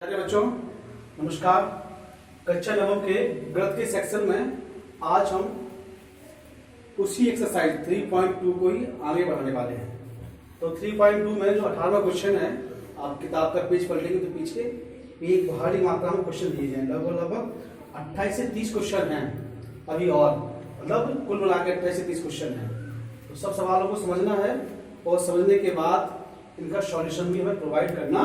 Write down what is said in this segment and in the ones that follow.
अरे बच्चों नमस्कार। कक्षा 9 के गणित के सेक्शन में आज हम उसी एक्सरसाइज 3.2 को ही आगे बढ़ाने वाले हैं। तो 3.2 में जो 18वां क्वेश्चन है, आप किताब का पेज पलटेंगे तो पीछे एक भारी मात्रा में क्वेश्चन दिए जाए, लगभग 28 से 30 क्वेश्चन हैं अभी, और मतलब कुल मिला के 28 से 30 क्वेश्चन हैं। तो सब सवालों को समझना है और समझने के बाद इनका सॉल्यूशन भी हमें प्रोवाइड करना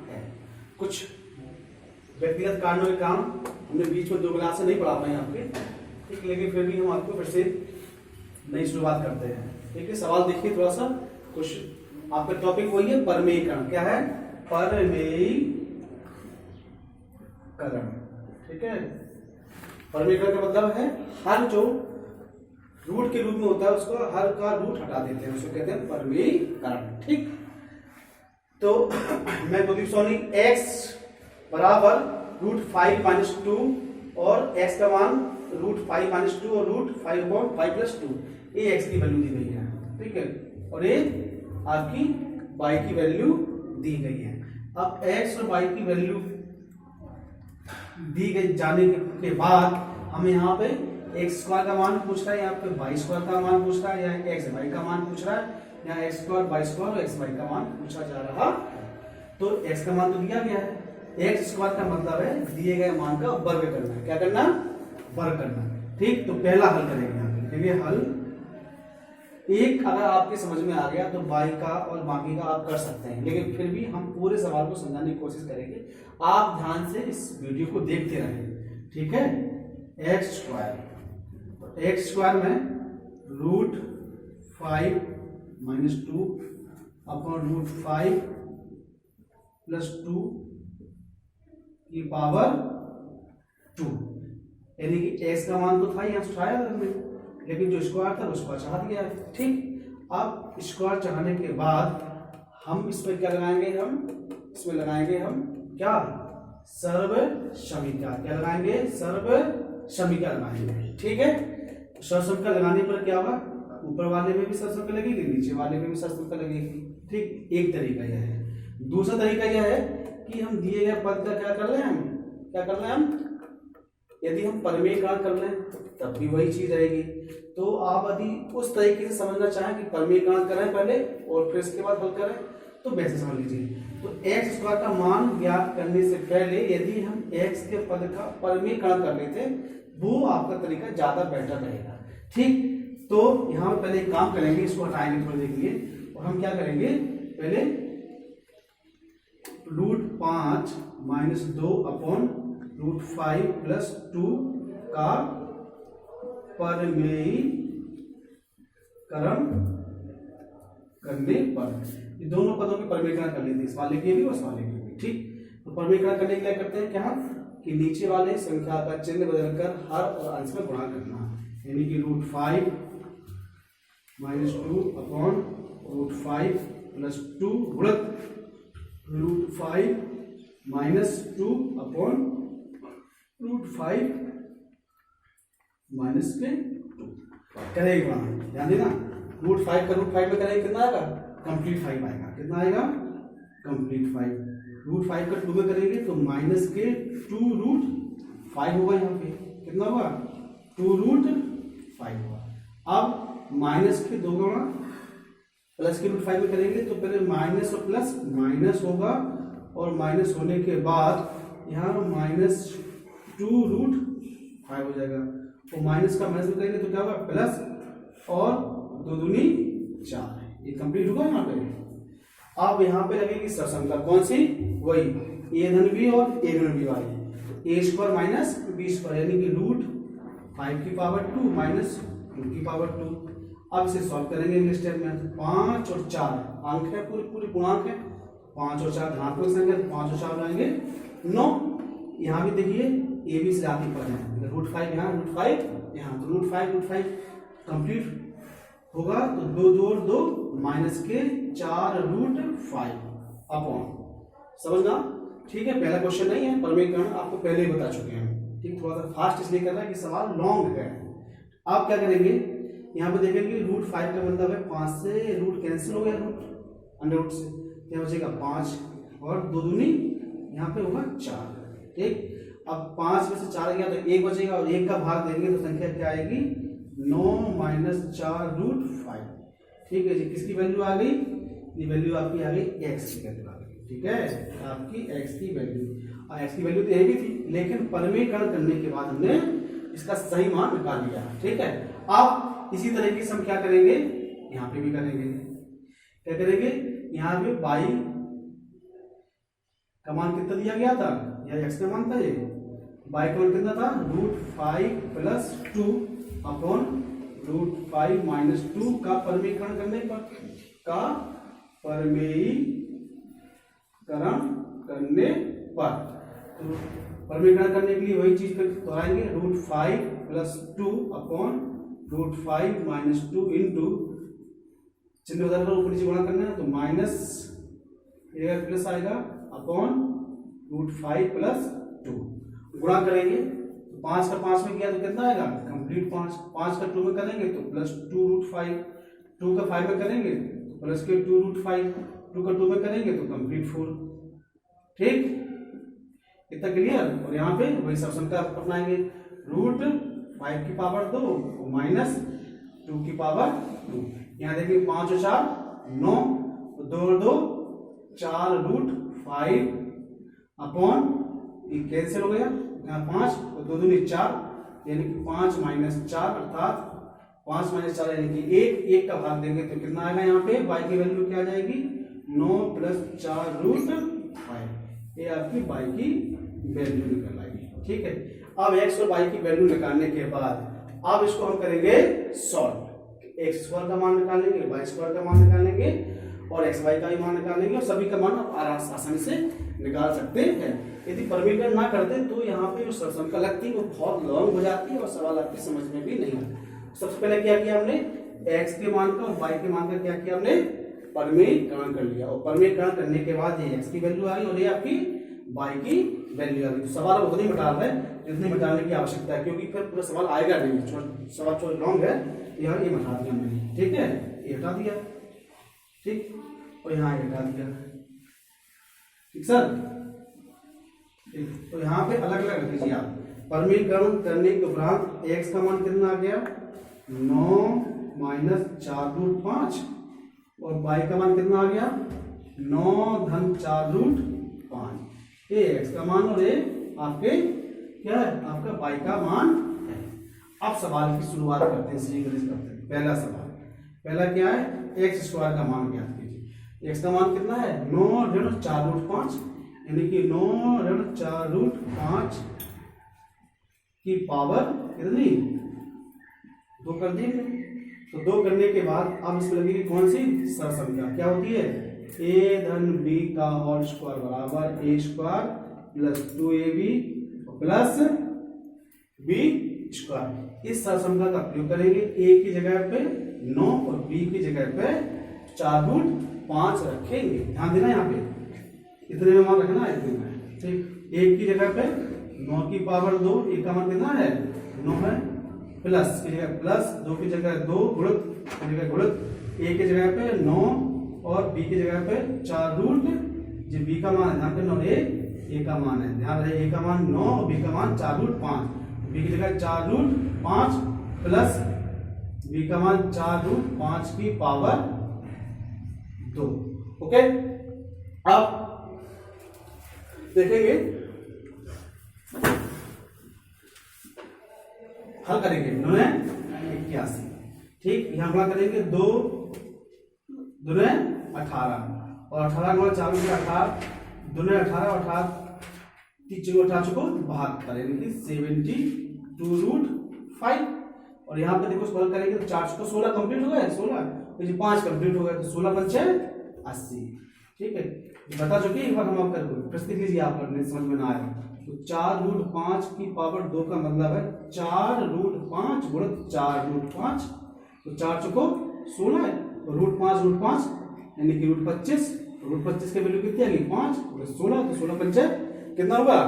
है। कुछ व्यक्तिगत कारणों के काम हमने बीच में 2 क्लास से नहीं पढ़ा पाए आपके, ठीक, लेकिन फिर भी हम आपको फिर से नई शुरुआत करते हैं। ठीक है, सवाल देखिए थोड़ा सा। कुछ आपका टॉपिक वही है, परमेयीकरण। क्या है? परमेयीकरण। ठीक है, परमेयीकरण का मतलब है हर जो रूट के रूप में होता है उसको हर का रूट हटा देते हैं, उसको कहते हैं परमेयीकरण। ठीक, तो मैं बोली सोनी x बराबर √5 - 2 और x का मान √5 - 2 और √5/5 + 2, ये x की वैल्यू दी गई है। ठीक है, और ये आपकी y की वैल्यू दी गई है। अब x और y की वैल्यू दी गई जाने के बाद हमें यहाँ पे x² का मान पूछ रहा है, यहाँ पे y² का मान पूछ रहा है, या xy का मान पूछ रहा है, या x² y² और xy का मान पूछा जा रहा है। तो x का मान तो दिया गया है, x² का मतलब है दिए गए मान का वर्ग करना। क्या करना? वर्ग करना। ठीक, तो पहला हल करेंगे यहाँ पे। देखिए हल एक अगर आपके समझ में आ गया तो y का और बाकी का आप कर सकते हैं, लेकिन फिर भी हम पूरे सवाल को समझाने की कोशिश करेंगे। आप ध्यान से इस वीडियो को देखते रहें। ठीक है, x², x² में √5 - 2 अपॉन √5 + 2 की पावर 2, यानी कि x का मान तो था यहाँ उठाया हमने, लेकिन जो स्क्वायर था उसको चढ़ा दिया। ठीक, अब स्क्वायर चढ़ाने के बाद हम इसमें क्या लगाएंगे? हम इसमें लगाएंगे हम क्या? सर्वसमीका। क्या लगाएंगे? सर्वसमीका लगाएंगे। ठीक है, सर्वसमीका लगाने पर क्या होगा? ऊपर वाले में भी सर्वसमीका लगेगी, नीचे वाले में भी सर्वसमीका लगेगी। ठीक, एक तरीका यह है। दूसरा तरीका यह है कि हम दिए गए पद का क्या कर रहे हैं? हम यदि हम परमेयीकरण कर लें तब भी वही चीज रहेगी। तो आप यदि उस तरीके से समझना चाहें कि परमेयीकरण करें पहले और फिर इसके बाद हल करें, तो वैसे समझ लीजिए। तो x² का मान ज्ञात करने से पहले यदि हम x के पद का परमेयीकरण कर लेते, वो आपका तरीका ज्यादा बेटर रहेगा। ठीक, तो यहाँ पहले एक काम करेंगे, इसको हटाएंगे थोड़ी देर के लिए, और हम क्या करेंगे? पहले √5 - 2 अपॉन √5 + 2 का परमेयीकरण करने पर ये दोनों पदों के परमेयीकरण कर लेते हैं, इस वाले के भी और इस वाले के भी। ठीक, तो परमेयीकरण करने के लिए करते हैं क्या? कि नीचे वाले संख्या का चिन्ह बदलकर हर और अंश में गुणा करना, यानी कि √5 - 2 अपॉन √5 + 2 गुणित √5 - 2 अपॉन √5 - 2 करेगा। ध्यान देना, √5 का √5 में करेंगे कितना आएगा? कंप्लीट 5 आएगा। कितना आएगा? कंप्लीट 5। √5 का 2 में करेंगे तो -2√5 होगा। यहाँ पे कितना होगा? 2√5 होगा। अब माइनस के 2 गुणा प्लस के √5 में करेंगे तो पहले माइनस और प्लस माइनस होगा, और माइनस होने के बाद यहाँ -2√5 हो जाएगा। तो माइनस का माइनस में करेंगे तो क्या होगा? प्लस, और 2 दूनी 4। ये कंप्लीट होगा यहाँ पे। अब यहाँ पे लगेगी सर्वसमीका, कौन सी? वही a धन b और a ऋण b वाली, a² - b², यानी कि √5 की पावर 2 माइनस 2 की पावर 2। अब इसे सॉल्व करेंगे अगले स्टेप में। 5 और 4 अंक है, पूरी पूर्णांक है। 5 और 4 धनात्मक संख्या, 5 और 4 लाएंगे 9। यहाँ भी देखिए ए बी से आती पद है, √5 यहाँ, √5 यहाँ, तो √5 कंप्लीट होगा। तो 2 2 और 2 माइनस के 4√5 अपॉन, समझना? ठीक है, पहला क्वेश्चन नहीं है, परमेयीकरण आपको पहले ही बता चुके हैं। ठीक, थोड़ा सा फास्ट इसलिए कर रहा है कि सवाल लॉन्ग है। आप क्या करेंगे? यहाँ पे देखेंगे √5 का मतलब है 5 से रूट कैंसिल हो गया, रूट अंडर रूट से, क्या बचेगा? 5 और 2 दूनी यहाँ पे होगा 4। ठीक, अब 5 में से 4 गया तो 1 बचेगा और 1 का भाग देंगे तो संख्या क्या आएगी 9 - 4√5। ठीक है जी, किसकी वैल्यू आ गई, ये वैल्यू आपकी आ गई x की वैल्यू आ गई। ठीक है, आपकी x की वैल्यू, और x की वैल्यू तो यही भी थी, लेकिन परिमेयकरण करने के बाद हमने इसका सही मान निकाल लिया। ठीक है, अब इसी तरीके से हम क्या करेंगे, यहाँ पे भी करेंगे। क्या करेंगे, यहाँ पे y का मान कितना दिया गया था, यह x का मान था, ये y का मान कितना था √5 + 2 अपॉन √5 - 2 का परिमेयकरण करने पर, का परिमेयीकरण करने पर, तो परिमेयकरण करने के लिए वही चीज पर दोहराएंगे, √5 + 2 अपॉन √5 - 2 इंटू चिन्ह बदल कर ऊपर नीचे गुणा करना है तो माइनस प्लस आएगा अपॉन √5 + 2 गुणा करेंगे तो 5 का 5 में किया तो कितना आएगा कंप्लीट 5, 5 का 2 में करेंगे तो +2√5, 2 का 5 में करेंगे तो प्लस के 2√5, 2 का 2 में करेंगे तो कंप्लीट 4। ठीक, इतना क्लियर। और यहाँ पे वही सब संख्या अपनाएंगे, √5 की पावर 2 माइनस 2 की पावर 2। यहाँ देखिए 5 और 4 9, 2 और 2 4√5 अपॉन ये कैंसिल हो गया, यहाँ 5 और 2 दूनी 4, यानी कि 5 - 4 अर्थात 5 - 4 यानी कि 1 का भाग देंगे तो कितना आएगा, यहाँ पे y की वैल्यू क्या आ जाएगी 9 + 4√5, ये आपकी y की वैल्यू निकल आएगी। ठीक है, अब x और y की वैल्यू निकालने के बाद अब इसको हम करेंगे सॉल्व, x² का मान निकालेंगे, y² का मान निकालेंगे और xy का भी मान निकालेंगे और सभी का मान आप आसानी से निकाल सकते हैं। यदि परिमेयकरण ना करते तो यहाँ पे जो सरसंख्या लगती है वो बहुत लॉन्ग हो जाती है और सवाल आपकी समझ में भी नहीं आता। सबसे पहले क्या किया हमने, x के मान का और y के मान का क्या किया हमने परिमेयकरण कर लिया, और परिमेयकरण करने के बाद ये x की वैल्यू आ गई और ये आपकी y की वैल्यू आ गई। तो सवाल उतना ही मिटा रहा है जितने मिटाने की आवश्यकता है, क्योंकि फिर पूरा सवाल आएगा नहीं, सवाल थोड़ा लॉन्ग है, यहाँ ये मिटा दिया मैंने। ठीक है, ये हटा दिया, ठीक, और यहाँ ये हटा दिया। ठीक सर, तो यहाँ पे अलग अलग रख दीजिए आप। परिमेयकरण करने के उपरांत x का मान कितना आ गया 9 - 4√5 और y का मान कितना आ गया 9 - 4√5, ये x का मान और ये आपके क्या है आपका y का मान है। अब सवाल की शुरुआत करते हैं, सीरीज करते हैं। पहला सवाल, पहला क्या है x² का मान ज्ञात कीजिए। x का मान कितना है 9 - 4√5 यानी कि 9 - 4√5 की पावर कितनी 2 कर दी। तो 2 करने के बाद अब इसमें लगेगी कौन सी सरसंख्या, क्या होती है a धन b का होल स्क्वायर बराबर a² + 2ab प्लस b²। इस सरसंख्या का प्रयोग करेंगे, a की जगह पे 9 और b की जगह पे 4√5 रखेंगे। ध्यान देना यहाँ पे इतने में मान रखना है, इतने में। ठीक, 1 की जगह पे 9 की पावर 2, 1 का मान कितना है 9 है, प्लस की जगह प्लस, 2 की जगह 2, गुणित की जगह गुणित, a की जगह पे 9 और b की जगह पे 4√, जो b का मान है ध्यान देना, a का मान है, ध्यान रहे a का मान 9 और b का मान 4√5, b की जगह 4√5 प्लस b का मान 4√5 की पावर 2। ओके, अब देखेंगे हल करेंगे 81। ठीक, यहां गुणा करेंगे 2 दूने 18 और 18 गुणा 4 में 18 दूने 18 और 18 18 को 72 यानी कि 72√5। और यहाँ पे देखो सॉल्व करेंगे तो 4 को 16 कंप्लीट हो गया, 16 तो 5 कंप्लीट हो गया तो 16 × 5 = 80। ठीक है, बता चुके एक बार हम आप कर प्रस्तुत कीजिए, आप करने समझ में ना आए तो 4√5 की पावर 2 का मतलब है 4√5 गुणित 4√5, तो 4 चौको 16 है तो √5 यानी कि √25, √25 की वैल्यू कितनी आ गई 5 और 16, तो 16 × 5 कितना होगा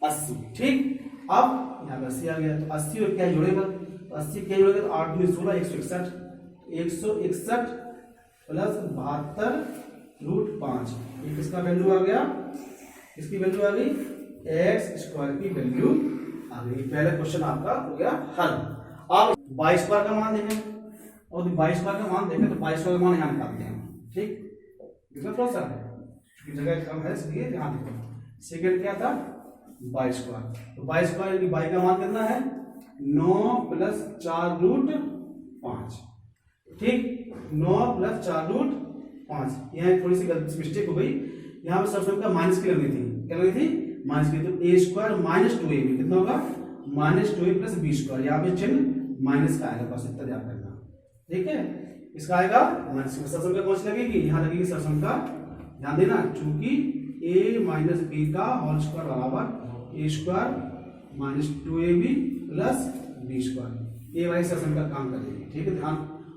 80। ठीक, अब यहाँ पे 80 आ गया तो 80 और क्या जोड़ेगा, 80 क्या जोड़ेगा तो 8 × 16 161, 161 प्लस 72√5, ये किसका वैल्यू आ गया किसकी वैल्यू आ गई, एक्स स्क्वायर की वैल्यू आ गई। पहला क्वेश्चन आपका हो गया हल। आप वाई स्क्वायर का मान देखें, और वाई स्क्वायर का मान देखें तो वाई स्क्वायर का मान यहाँ निकालते हैं, ठीक, इसमें थोड़ा सा जगह कम है इसलिए यहाँ देखो। सेकेंड क्या था, वाई स्क्वायर, तो वाई स्क्वायर की वाई का मान कितना है 9 प्लस 4 रूट 5, ठीक, 9 प्लस 4 रूट 5। यहाँ थोड़ी सी गलती मिस्टेक हो गई, यहाँ पे सबसे का माइनस की लगनी थी, क्या लगनी थी, माइनस की, तो ए स्क्वायर माइनस 2ab कितना होगा, minus 2a plus B square, यहाँ पे चिन्ह माइनस का आएगा, बस इतना ध्यान रखना, ठीक है। इसका आएगा माइनस, सरसम कौन सी लगेगी, यहाँ लगेगी सरसम का, ध्यान देना, चूंकि a माइनस बी का होल स्क्वायर बराबर A square minus 2ab plus B square, ये वाली सरसम का काम करेगी, ठीक है, ध्यान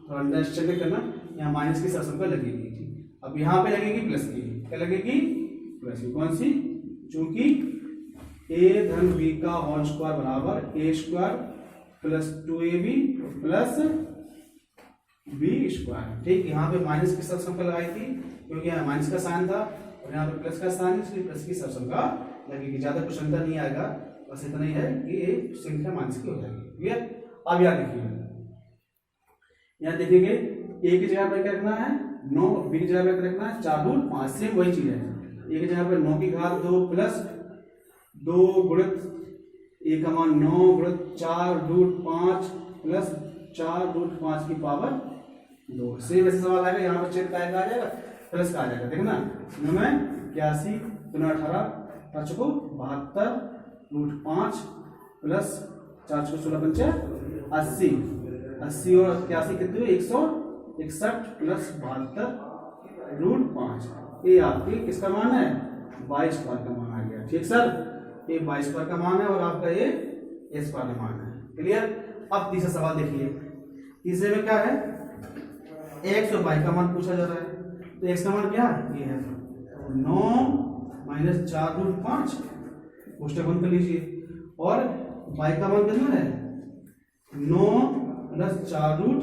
थोड़ा अंडरस्टैंडिंग करना, यहाँ माइनस की सरसम का लगेगी, ठीक। अब यहाँ पे लगेगी प्लस की, क्या लगेगी, प्लस की, कौन सी, चूंकि a धन b का होल स्क्वायर बराबर A square plus 2ab plus B square, ठीक। यहाँ पे माइनस की सरसम लगाई थी क्योंकि यहाँ माइनस का साइन था और यहाँ पे प्लस का साइन है, इसलिए प्लस की सरसम लगेगी, ज्यादा कुछ अंतर नहीं आएगा, बस इतना ही है कि ये संख्या माइनस की हो जाएगी, क्लियर। अब यहाँ देखिए, यहाँ देखेंगे a की जगह पर क्या रखना है 9, b की जगह पर रखना है 4 रूट 5, सेम वही चीज है, a की जगह पर 9 की घात 2 प्लस 2 गुणित a का मान 9 गुणित 4 रूट 5 प्लस 4 रूट 5 की पावर 2, सेम ऐसे सवाल आएगा, यहाँ पर चेक का आ जाएगा, प्लस का आ जाएगा, देखना 81 18 5 को 72 रूट 5 प्लस 4 को 16 पंचे 80, 80 और 81 कितने हुए 161 प्लस 72 रूट 5, ये आपकी किसका मान है, वाई स्क्वायर का मान आ गया, ठीक सर, ये वाई स्क्वायर का मान है और आपका ये ए स्क्वायर का मान है, क्लियर। अब तीसरा सवाल देखिए, तीसरे में क्या है, एक्स और वाई का मान पूछा जा रहा है, तो एक्स का मान क्या है, ये है 9 माइनस 4 रूट 5, कोष्टक बंद कर लीजिए, और वाई का मान कितना है 9 प्लस 4 रूट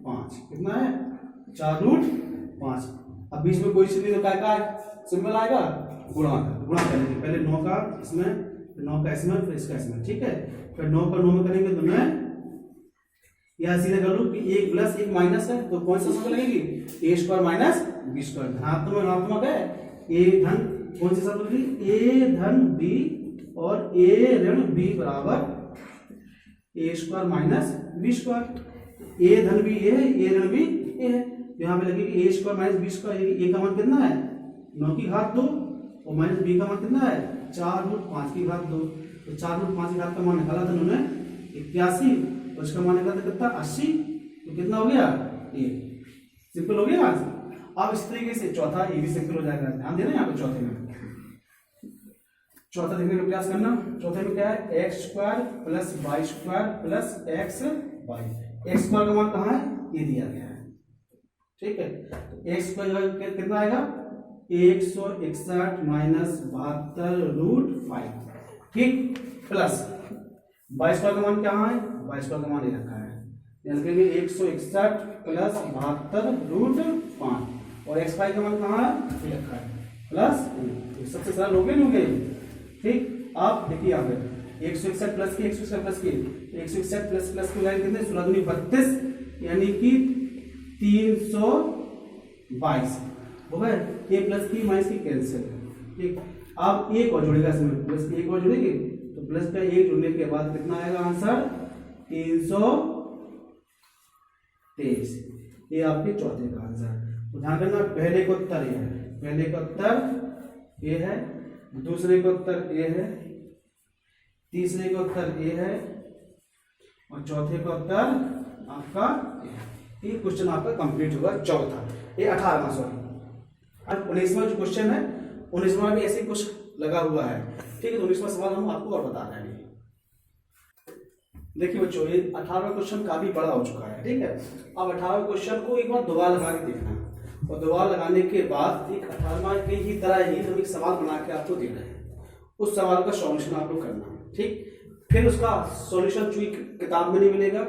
5, कितना है 4 रूट 5। अब बीच में कोई चिन्ह तो क्या सिंबल आएगा, गुणा करेंगे, पहले 9 का इसमें, फिर 9 का इसमें, फिर इसका इसमें, ठीक है, फिर 9 का 9 में करेंगे तो मैं यहाँ सीधे कर लूँ कि 1 प्लस 1 माइनस है, तो कौन सा शब्द लगेगी, ए स्क्वायर माइनस बी स्क्वायर, धनात्मक है, ए धन कौन सी शब्द लगेगी, ए धन बी और ए ऋण बी बराबर A square minus B square, ए धन बी ए है, ए ऋण बी ए है, यहाँ पे लगेगी ए स्क्वायर माइनस बी स्क्वायर, ए का मान कितना है 9 की घात 2 और माइनस बी का मान कितना है 4 रूट 5 की घात 2, तो 4 रूट 5 की घात का मान निकाला था उन्होंने 81 और इसका मान निकाला था कितना 80, तो कितना हो गया ये, सिंपल हो गया। अब इस तरीके से चौथा ये भी सिंपल हो जाएगा, ध्यान देना यहाँ पे चौथे में, चौथा देखने का प्रयास करना, चौथे में क्या है X square plus Y square plus X Y, X square का मान कहाँ है, ये दिया गया है, ठीक है, तो एक्स स्क्वायर कितना आएगा 161 माइनस 72 रूट 5, ठीक, प्लस वाई स्क्वायर का मान कहाँ है, वाई स्क्वायर का मान ये रखा है, यानी कि 161 प्लस 72 रूट 5 और एक्स वाई का मान कहाँ है ये रखा है प्लस, सबसे सरल हो गए, ठीक। आप देखिए यहाँ पे 161 प्लस की 161 प्लस की 161 प्लस प्लस की लाइन कितने 16 दूनी 32 यानी कि 322 हो गए, ये प्लस की माइनस की कैंसिल, ठीक। अब एक और जुड़ेगा इसमें, प्लस की एक और जुड़ेगी तो प्लस का एक जुड़ने के बाद कितना आएगा आंसर 323, ये आपके चौथे का आंसर। तो ध्यान रखना पहले का उत्तर ये है, पहले का उत्तर ये है, दूसरे का उत्तर ये है, तीसरे का उत्तर ये है और चौथे का उत्तर आपका ये क्वेश्चन आपका कंप्लीट होगा चौथा, ये 18वां सॉरी। अब 19वां जो क्वेश्चन है 19वां भी ऐसे कुछ लगा हुआ है, ठीक है, तो 19वां सवाल हम आपको और बता रहे हैं। देखिए बच्चों ये 18वां क्वेश्चन काफी बड़ा हो चुका है, ठीक है। अब 18वें क्वेश्चन को एक बार दोबारा लगा के देखना और दोबारा लगाने के बाद एक 18वां के ही तरह ही हम एक सवाल बना के आपको दे रहे हैं, उस सवाल का सॉल्यूशन आप लोग करना, ठीक। फिर उसका सॉल्यूशन चूंकि किताब में नहीं मिलेगा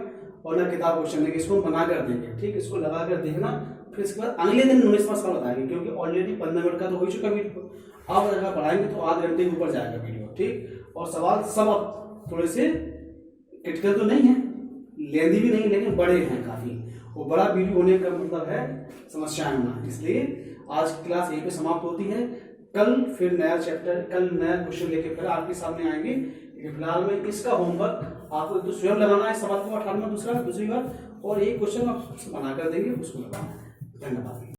और ना किताब क्वेश्चन लेंगे, इसको बना कर देंगे, ठीक, इसको लगा कर देखना, फिर इसके बाद अगले दिन 19वां सवाल बताएंगे, क्योंकि ऑलरेडी 15 मिनट का तो हो चुका वीडियो, आप अगर पढ़ाएंगे तो आधे घंटे के ऊपर जाएगा वीडियो, ठीक। और सवाल सब अब थोड़े से क्रिटिकल तो नहीं है, लेंदी भी नहीं, लेकिन बड़े हैं काफी, और बड़ा वीडियो होने का मतलब है समस्याएं होना। इसलिए आज की क्लास यहीं पे समाप्त होती है। कल फिर नया चैप्टर, कल नया क्वेश्चन लेके फिर आपके सामने आएंगे। लेकिन फिलहाल में इसका होमवर्क आपको तो स्वयं लगाना है, सवाल को 18वां दूसरी बार, और एक क्वेश्चन आप बना कर देंगे, उसको लगाना है। धन्यवाद।